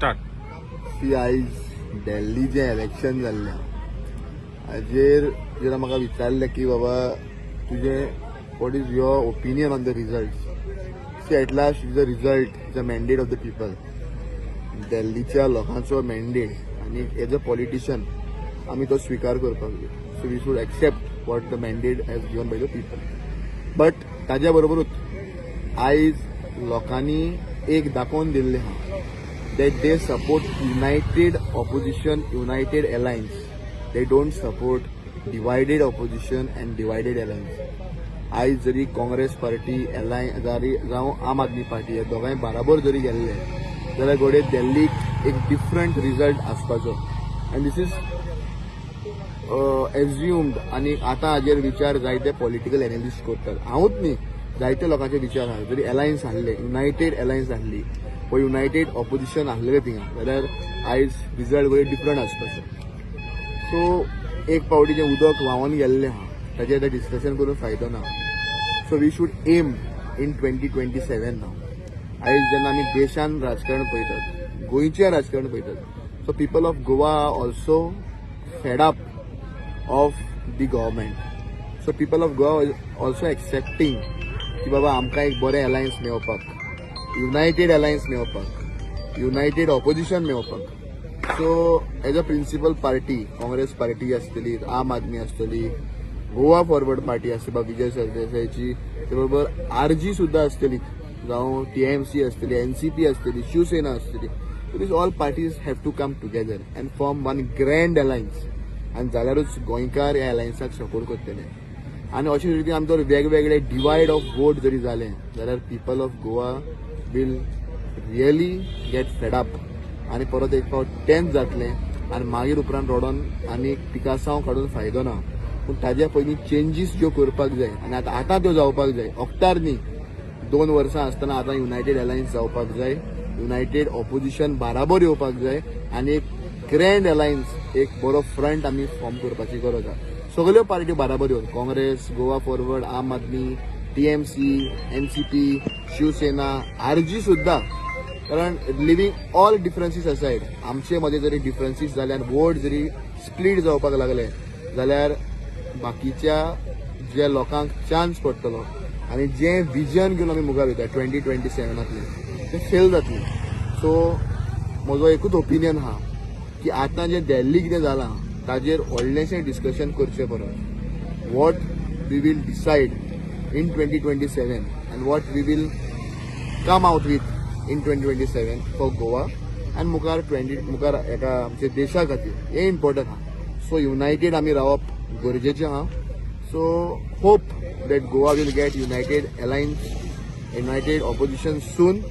Start. C आयज दिल्ली जे election जाल्लें हाजेर जर म्हाका विचारलें की बाबा तुजे what is your opinion on the result. See at last is the result is a mandate of the people. दिल्लीच्या लोकांचो मॅन्डेट आनी एज अ पॉलिटिशियन आमी तो स्वीकार करपाक जाय. So we should accept what the mandate has given by the people. But ताज्या बरोबरूच आयज लोकांनी एक दाखोवन दिल्लें आहा that they support united opposition, united alliance. They don't support divided opposition and divided alliance. आज जरी काँग्रेस पार्टी अलायन्स जावं आम आदमी पार्टी हे दोगांय बराबर जरी गेल्ले जाल्यार घोडे दिल्लीक एक डिफरंट रिजल्ट आसपाचो. आनी दिस इज एज्युम्ड. आनी आतां हाजेर विचार जायते पॉलिटिकल एनालिस्ट करतात. हांवूच न्ही, जायते लोकांचे विचार आहा. जरी अलायन्स आहले, युनायटेड अलायन्स आहली व युनायटेड ऑपोजिशन आहलें थिंगा जाल्यार आयज रिजल्ट गोंय डिफरंट आसपाचो. सो एक पावटी जें उदक व्हांवून गेल्लें आहा ताचेर आतां डिस्कशन करून फायदो ना. So we should aim in 2027 नाव. आयज जेन्ना आमी देशान राजकारण पळयतात, गोंयचें राजकारण पळयतात, so people of Goa are also fed up of the government. So people of Goa also accepting की बाबा आमकां एक बरें अलायन्स मेळपाक, युनायटेड अलायन्स मेळपाक, युनायटेड ऑपोजिशन मेळपाक. So as a principal party Congress party आसतली, आम आदमी आसतली, गोवा फॉरवर्ड पार्टी आसतली बा विजय सरदेसायची, ते बरोबर आरजी सुद्दां आसतली, जावं टीएमसी आसतली, एनसीपी आसतली, शिवसेना आसतली. So these all parties have to come together and form one grand alliance. आनी जाल्यारूच गोंयकार ह्या अलायन्साक सपोर्ट करतले. आनी अशे रितीन आमचो वेगवेगळे डिवायड ऑफ वोट जरी जालें जाल्यार people of Goa will really get fed up आणि परत एक फावट टेन्स जातलें आनी मागीर उपरांत रोडोन आनी पिकासांव काडून फायदो ना. पूण ताज्या पयलीं चेंजीस ज्यो करपाक जाय आनी आतां त्यो जावपाक जाय. ऑक्टार न्ही, 2 वर्सां आसतना आतां युनायटेड अलायन्स जावपाक जाय, युनायटेड ऑपोजिशन बराबर येवपाक जाय आनी एक ग्रँड अलायन्स, एक बरो फ्रंट आमी फॉर्म करपाची गरज आहा. सगल्यो पार्ट्यो बराबर येवन काँग्रेस, गोवा फॉरवर्ड, आम आदमी, टीएमसी, एनसीपी, शिवसेना, आरजी सुद्धा. कारण लिव्हिंग ऑल डिफरन्सीस असायड आमचे मध्ये जरी डिफरन्सीस जाल्यार वोट जरी स्प्लीट जावपाक लागले जाल्यार बाकीच्या ज्या लोकांक चान्स पडटलो आनी जें विजन घेवन आमी मुखार वयता 2027 तें फेल जातलें. सो म्हजो एकूच ओपिनियन आहा की आतां जें दिल्ली कितें जालां ताजेर व्हडलेंशें डिस्कशन करचें परस what we will decide in 2027 and what we will come out with in 2027 for Goa and मुखार एका आमच्या देशा खातीर हें इम्पॉर्टंट आहा. सो युनायटेड आमी रावप गरजेचें आहा. So hope that Goa will get united alliance, united opposition soon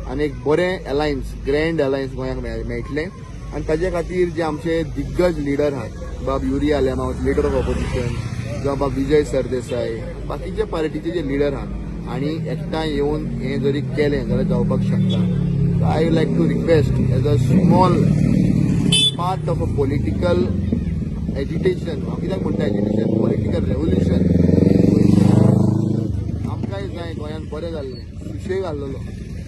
आनी एक बरें अलायन्स, ग्रँड अलायन्स गोंयाक मेळटलें. आनी ताजे खातीर जे आमचे दिग्गज लिडर आहात, बाब युरी आलेमावत लीडर ऑफ ऑपोजिशन, जावं बाब विजय सरदेसाय, बाकीच्या पार्टीचे जे लिडर आहात आनी एकठांय येवन हें जरी केलें जाल्यार जावपाक शकता. I would like to request as a small part of a political agitation, हांव कित्याक म्हणटा एजिटेशन, पॉलिटिकल रेवल्युशन. आमकांय जाय गोंयांत बरें जाल्लें, सुशेग आसलेलो.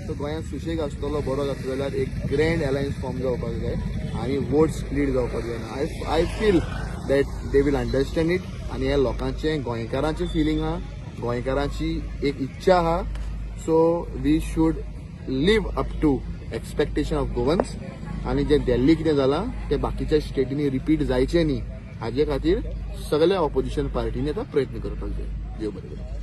सो गोंयांत सुशेग आसतलो, बरो जातलो जाल्यार एक ग्रँड अलायन्स फॉर्म जावपाक जाय आनी वोट स्प्लीट जावपाक जायना. I feel that they will understand it. आनी ह्या लोकांचें गोंयकारांचें फिलींग आहा, गोंयकारांची एक इच्छा आहा. So we should live up to expectation of Goans. आनी जें दिल्ली कितें जालां तें बाकीच्या स्टेटींनी रिपीट जायचें न्ही हाजे खातीर सगळ्या ऑपोजिशन पार्टींनी आतां प्रयत्न करपाक जाय. देव बरें करूं.